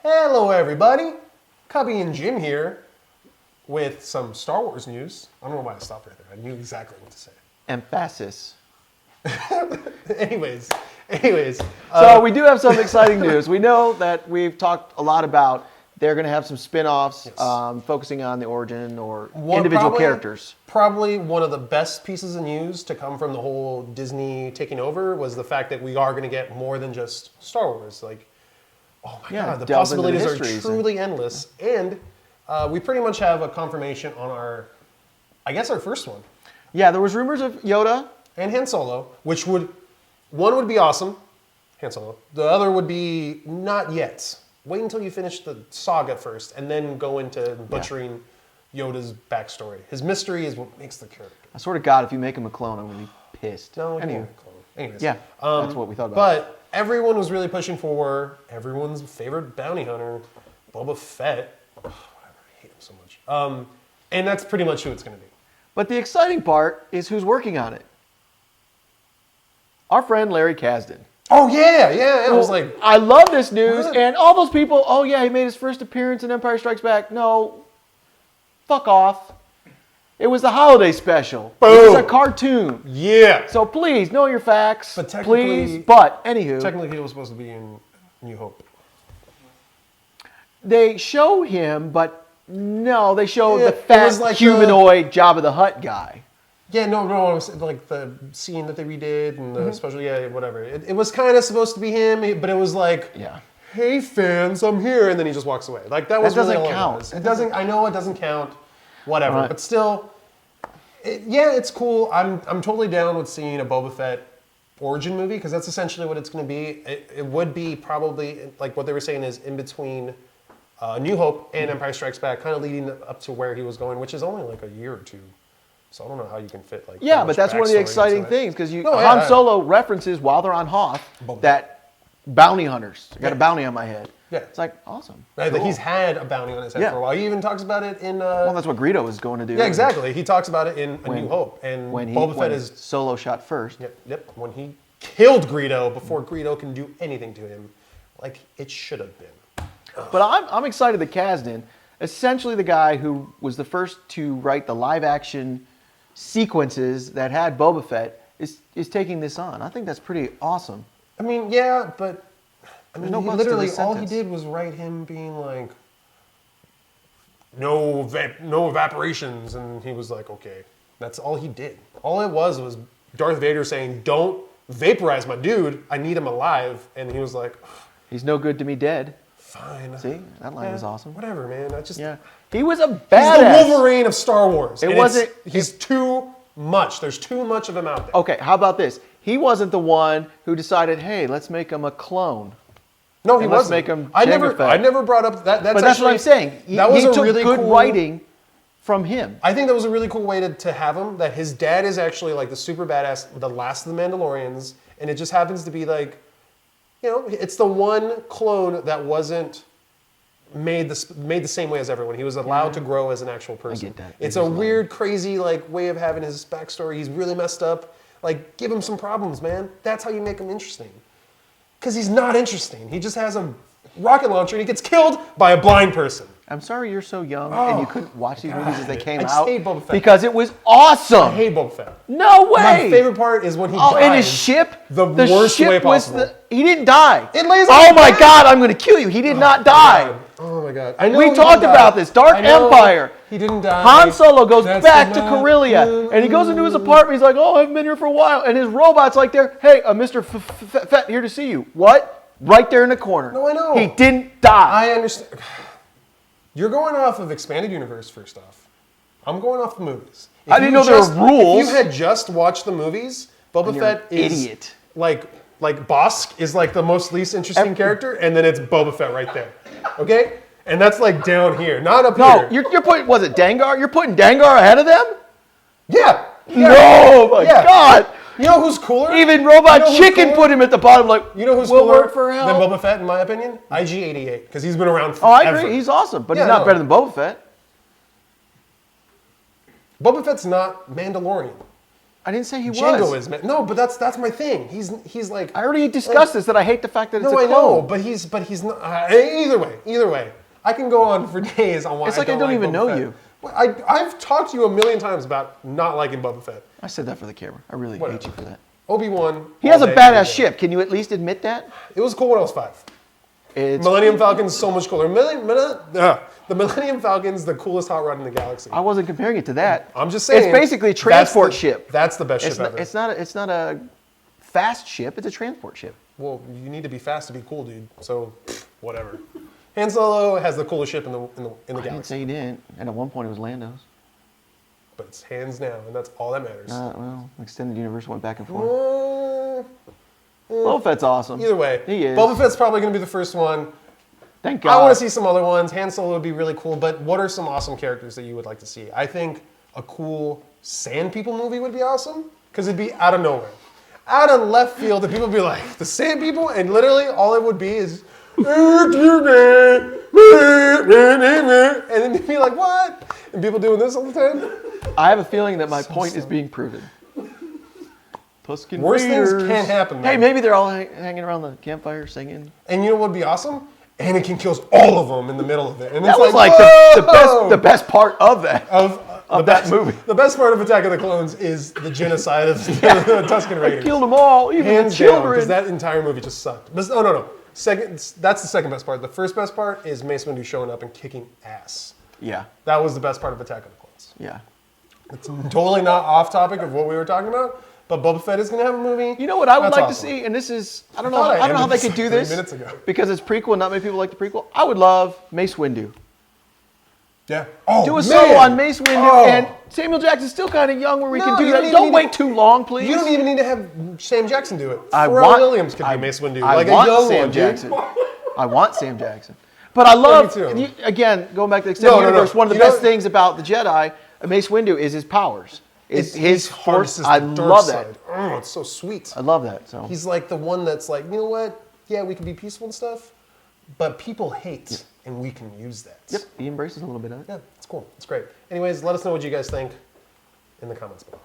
Hello, everybody. Cubby and Jim here with some Star Wars news. I don't know why I stopped right there. I knew exactly what to say. Emphasis. Anyways. So we do have some exciting news. We know that we've talked a lot about they're going to have some spin-offs focusing on the origin or individual characters. Probably one of the best pieces of news to come from the whole Disney taking over was the fact that we are going to get more than just Star Wars. Like, oh my God, the possibilities are truly endless. And we pretty much have a confirmation on our first one. Yeah, there was rumors of Yoda. And Han Solo, which one would be awesome, Han Solo. The other would be not yet. Wait until you finish the saga first, and then go into butchering Yoda's backstory. His mystery is what makes the character. I swear to God, if you make him a clone, I'm going to be pissed. No, anyway. Anyways. Yeah, that's what we thought about. But everyone was really pushing for everyone's favorite bounty hunter, Boba Fett. Oh, whatever, I hate him so much. And that's pretty much who it's going to be. But the exciting part is who's working on it. Our friend Larry Kasdan. Oh, yeah. I was like... I love this news, and all those people, oh, yeah, he made his first appearance in Empire Strikes Back. No, fuck off. It was the holiday special. Boom. It was a cartoon. Yeah. So please, know your facts. But technically... Please, but, anywho... Technically, he was supposed to be in New Hope. They show him, but no, they show the fat, like humanoid Jabba the Hutt guy. Yeah, no, it was like the scene that they redid and the special, whatever. It was kind of supposed to be him, but it was like, hey fans, I'm here, and then he just walks away. Like that doesn't really count. It doesn't. I know it doesn't count. Whatever, right. But still, it's cool. I'm totally down with seeing a Boba Fett origin movie because that's essentially what it's going to be. It would be probably like what they were saying is in between New Hope and Empire Strikes Back, kind of leading up to where he was going, which is only like a year or two. So I don't know how you can fit like. Yeah, but that's one of the exciting things because Han Solo references while they're on Hoth that bounty hunters. I got a bounty on my head. Yeah, it's like awesome. Right, cool. He's had a bounty on his head for a while. He even talks about it in. Well, that's what Greedo was going to do. Yeah, exactly. He talks about it in A New Hope, and Boba Fett is Solo shot first. Yep. When he killed Greedo before Greedo can do anything to him, like it should have been. But I'm excited that Kasdan, essentially the guy who was the first to write the live action sequences that had Boba Fett is taking this on. I think that's pretty awesome. I mean, yeah, but I mean, literally all he did was write him being like, no evaporations, and he was like, okay, that's all he did. All it was Darth Vader saying, don't vaporize my dude, I need him alive, and he was like, he's no good to me dead. Fine. See, that line was awesome. Whatever, man. He was a badass. He's the Wolverine of Star Wars. He's too much. There's too much of him out there. Okay, how about this? He wasn't the one who decided, hey, let's make him a clone. No, he wasn't. Let's make him I never brought up that. But that's what I'm saying. He took really good writing from him. I think that was a really cool way to have him. That his dad is actually like the super badass, the last of the Mandalorians, and it just happens to be like, it's the one clone that wasn't made the same way as everyone. He was allowed to grow as an actual person. I get that. It's a weird, crazy way of having his backstory. He's really messed up. Like, give him some problems, man. That's how you make him interesting. Because he's not interesting. He just has a rocket launcher and he gets killed by a blind person. I'm sorry you're so young and you couldn't watch these movies as they came out. I hate Boba Fett. Because it was awesome. I hate Boba Fett. No way. My favorite part is when he dies. In his ship. The worst way possible. He didn't die. It lays oh my God, I'm going to kill you. He did not die. Oh my God. We talked about this. Dark Empire. He didn't die. Han Solo goes back to Corellia and he goes into his apartment. He's like, oh, I haven't been here for a while. And his robot's like there, hey, Mr. Fett, here to see you. What? Right there in the corner. No, I know. He didn't die. I understand. You're going off of Expanded Universe, first off. I'm going off the movies. I didn't know there were rules. If you had just watched the movies, Boba Fett is idiot. Like Bosk is like the most least interesting character, and then it's Boba Fett right there. Okay? And that's like down here, not up here. No, you're putting, was it Dengar? You're putting Dengar ahead of them? Yeah. No, my God. You know who's cooler? Even Robot Chicken put him at the bottom like, you know who's cooler than Boba Fett, in my opinion? IG-88, because he's been around forever. Oh, I agree. He's awesome, but he's not better than Boba Fett. Boba Fett's not Mandalorian. I didn't say he Django was. is no, but that's my thing. He's like. I already discussed this that I hate the fact that it's a No, clone. I know, but he's not. Either way, I can go on for days on why. It's like I don't even Boba know Fett. you. Well, I've talked to you a million times about not liking Boba Fett. I said that for the camera. I really hate you for that. Obi-Wan. He has a badass ship. Can you at least admit that? It was cool when I was 5. It's, Millennium Falcon's so much cooler. The Millennium Falcon's the coolest hot rod in the galaxy. I wasn't comparing it to that. I'm just saying. It's basically a transport ship. That's the best ship ever. It's not a fast ship. It's a transport ship. Well, you need to be fast to be cool, dude. So, whatever. Han Solo has the coolest ship in the I didn't galaxy. say he didn't. And at one point it was Lando's. But it's Han's now, and that's all that matters. Well, extended universe went back and forth. Boba Fett's awesome. Either way, He is. Boba Fett's probably going to be the first one. Thank God. I want to see some other ones. Han Solo would be really cool, but what are some awesome characters that you would like to see? I think a cool Sand People movie would be awesome, because it'd be out of nowhere. Out of left field, and people would be like, the Sand People? And literally, all it would be is, and then they'd be like, what? And people doing this all the time? I have a feeling that my point is being proven. Tusken Worse Raiders. things can't happen, man. Hey, maybe they're all hanging around the campfire singing. And you know what would be awesome? Anakin kills all of them in the middle of it. And That it's was like the best part of that. Of that movie. The best part of Attack of the Clones is the genocide of the Tusken Raiders. Killed them all, even Hands the down, children. because that entire movie just sucked. But no. That's the second best part. The first best part is Mace Windu showing up and kicking ass. Yeah, That was the best part of Attack of the Clones. yeah. It's totally not off topic of what we were talking about, but Boba Fett is going to have a movie. You know what I would That's like awesome. to see, and this is I don't thought know I how they ended could do this this 3 minutes ago. because it's prequel. and Not many people like the prequel. I would love Mace Windu. Yeah. Oh, Do a man. solo on Mace Windu, Oh. and Samuel Jackson's still kind of young where we No, can do you that. don't even Don't need wait to- too long, please. You don't even need to have Sam Jackson do it. I Pharrell want- Williams could I- be Mace Windu, I like a want young Sam one, dude. Jackson. I want Sam Jackson. But I love, me too. again, going back to the extended No. universe, one of the You best know- things about the Jedi, Mace Windu, is his powers. It's his force. harnesses I the dark love that. side. Oh, it's so sweet. I love that. So He's like the one that's like, you know what? Yeah, we can be peaceful and stuff, but people hate, and we can use that. Yep, he embraces a little bit of it. Yeah, it's cool. It's great. Anyways, let us know what you guys think in the comments below.